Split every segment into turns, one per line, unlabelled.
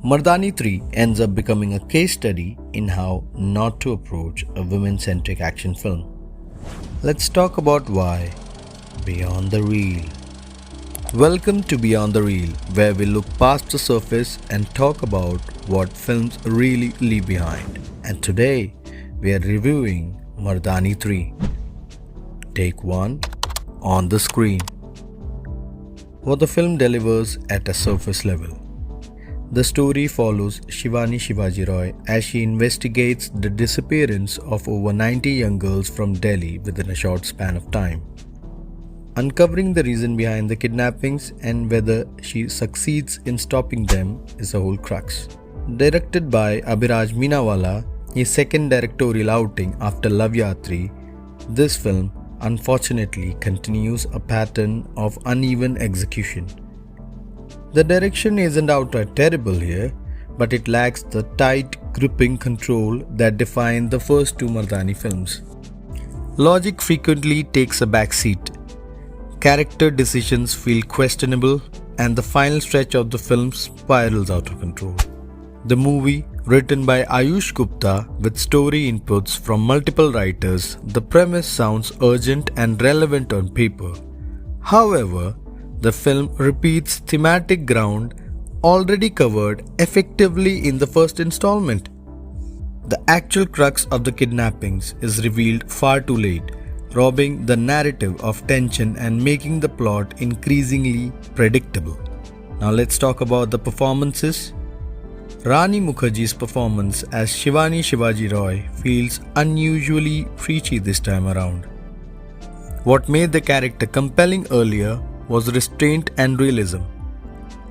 Mardaani 3 ends up becoming a case study in how not to approach a women-centric action film. Let's talk about why. Beyond the Reel. Welcome to Beyond the Reel, where we look past the surface and talk about what films really leave behind. And today, we are reviewing Mardaani 3. Take 1. On the screen. What the film delivers at a surface level. The story follows Shivani Shivaji Roy as she investigates the disappearance of over 90 young girls from Delhi within a short span of time. Uncovering the reason behind the kidnappings and whether she succeeds in stopping them is the whole crux. Directed by Abhiraj Meenawala, his second directorial outing after Love Yatri, this film unfortunately continues a pattern of uneven execution. The direction isn't outright terrible here, but it lacks the tight, gripping control that defined the first two Mardaani films. Logic frequently takes a backseat. Character decisions feel questionable, and the final stretch of the film spirals out of control. The movie, written by Ayush Gupta with story inputs from multiple writers, the premise sounds urgent and relevant on paper. However, the film repeats thematic ground already covered effectively in the first installment. The actual crux of the kidnappings is revealed far too late, robbing the narrative of tension and making the plot increasingly predictable. Now let's talk about the performances. Rani Mukerji's performance as Shivani Shivaji Roy feels unusually preachy this time around. What made the character compelling earlier was restraint and realism,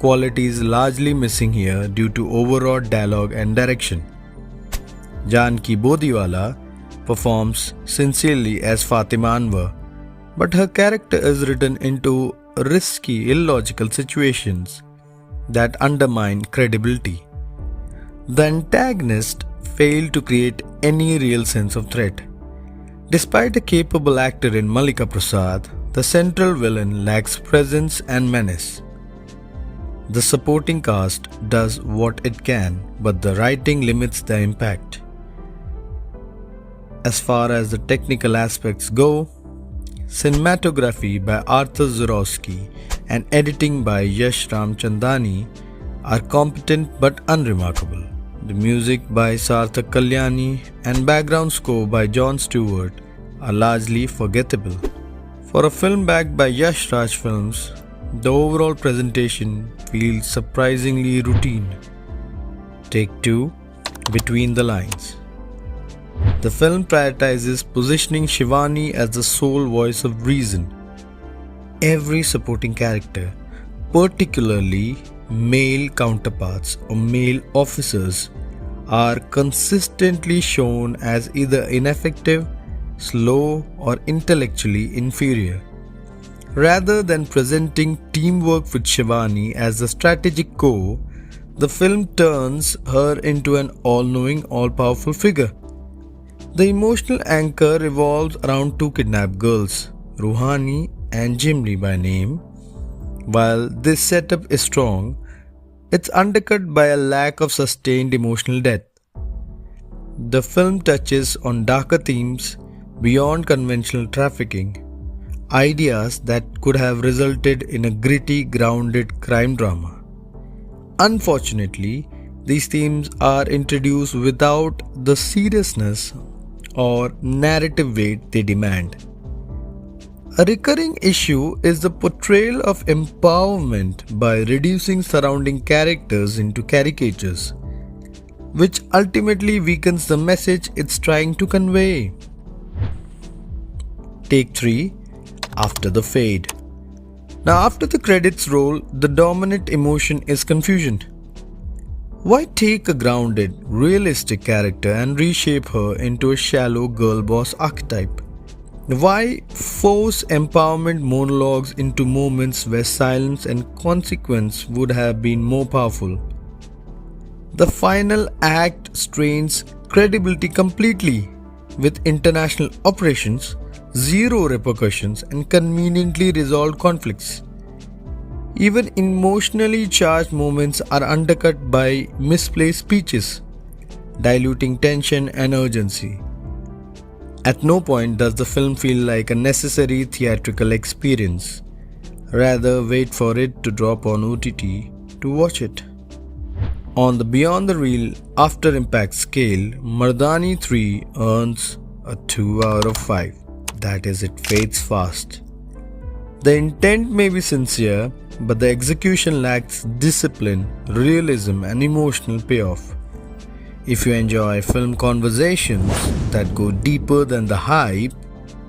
qualities largely missing here due to overwrought dialogue and direction. Janki Bodiwala performs sincerely as Fatima Anwar, but her character is written into risky, illogical situations that undermine credibility. The antagonist failed to create any real sense of threat. Despite a capable actor in Mallika Prasad, the central villain lacks presence and menace. The supporting cast does what it can, but the writing limits the impact. As far as the technical aspects go, cinematography by Arthur Zorowski and editing by Yash Ramchandani are competent but unremarkable. The music by Sarthak Kalyani and background score by Jon Stewart are largely forgettable. For a film backed by Yash Raj Films, the overall presentation feels surprisingly routine. Take 2. Between the Lines. The film prioritizes positioning Shivani as the sole voice of reason. Every supporting character, particularly male counterparts or male officers, are consistently shown as either ineffective, slow, or intellectually inferior. Rather than presenting teamwork with Shivani as the strategic core, the film turns her into an all-knowing, all-powerful figure. The emotional anchor revolves around two kidnapped girls, Ruhani and Jimli by name. While this setup is strong, it's undercut by a lack of sustained emotional depth. The film touches on darker themes beyond conventional trafficking, ideas that could have resulted in a gritty, grounded crime drama. Unfortunately, these themes are introduced without the seriousness or narrative weight they demand. A recurring issue is the portrayal of empowerment by reducing surrounding characters into caricatures, which ultimately weakens the message it's trying to convey. Take 3. After the Fade. Now, after the credits roll, the dominant emotion is confusion. Why take a grounded, realistic character and reshape her into a shallow girl boss archetype? Why force empowerment monologues into moments where silence and consequence would have been more powerful? The final act strains credibility completely, with international operations, zero repercussions, and conveniently resolved conflicts. Even emotionally charged moments are undercut by misplaced speeches, diluting tension and urgency. At no point does the film feel like a necessary theatrical experience. Rather, wait for it to drop on OTT to watch it. On the Beyond the Reel After Impact scale, Mardaani 3 earns a 2 out of 5. That is, it fades fast. The intent may be sincere, but the execution lacks discipline, realism, and emotional payoff. If you enjoy film conversations that go deeper than the hype,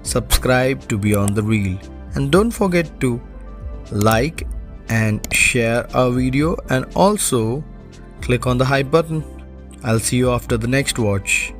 subscribe to Beyond the Reel. And don't forget to like and share our video, and also click on the hype button. I'll see you after the next watch.